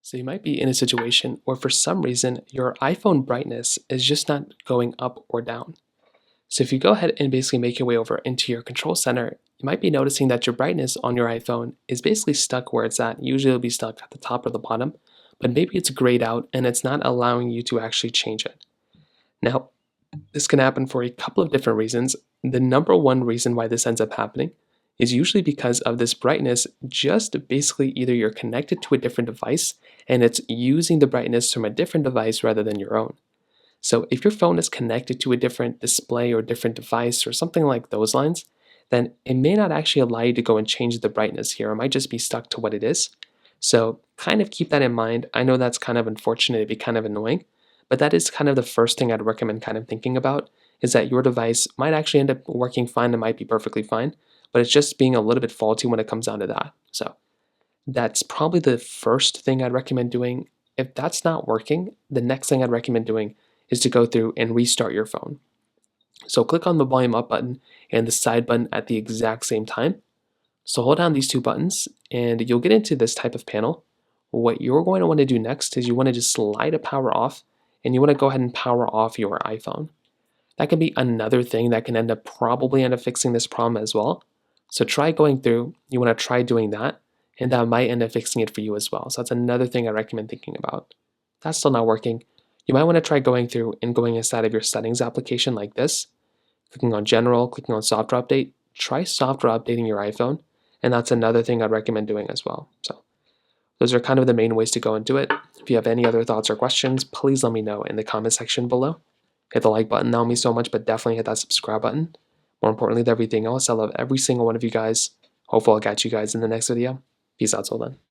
So you might be in a situation where for some reason your iPhone brightness is just not going up or down. So if you go ahead and basically make your way over into your control center, you might be noticing that your brightness on your iPhone is basically stuck where it's at. Usually it'll be stuck at the top or the bottom, but maybe it's grayed out and it's not allowing you to actually change it. Now, this can happen for a couple of different reasons. The number one reason why this ends up happening is usually because of this brightness. Just basically either you're connected to a different device and it's using the brightness from a different device rather than your own. So if your phone is connected to a different display or different device or something like those lines, then it may not actually allow you to go and change the brightness here. It might just be stuck to what it is. So kind of keep that in mind. I know that's kind of unfortunate, it'd be kind of annoying, but that is kind of the first thing I'd recommend kind of thinking about, is that your device might actually end up working fine, it might be perfectly fine, but it's just being a little bit faulty when it comes down to that. So that's probably the first thing I'd recommend doing. If that's not working, the next thing I'd recommend doing is to go through and restart your phone. So click on the volume up button and the side button at the exact same time. So hold down these two buttons and you'll get into this type of panel. What you're going to want to do next is you want to just slide a power off and you want to go ahead and power off your iPhone. That can be another thing that can probably end up fixing this problem as well. So try going through, you want to try doing that, and that might end up fixing it for you as well. So that's another thing I recommend thinking about. If that's still not working, you might want to try going through and going inside of your settings application like this, clicking on general, clicking on software update. Try software updating your iPhone, and that's another thing I'd recommend doing as well. So those are kind of the main ways to go and do it. If you have any other thoughts or questions, please let me know in the comment section below. Hit the like button, that would mean so much, but definitely hit that subscribe button. More importantly than everything else, I love every single one of you guys. Hopefully I'll catch you guys in the next video. Peace out till then.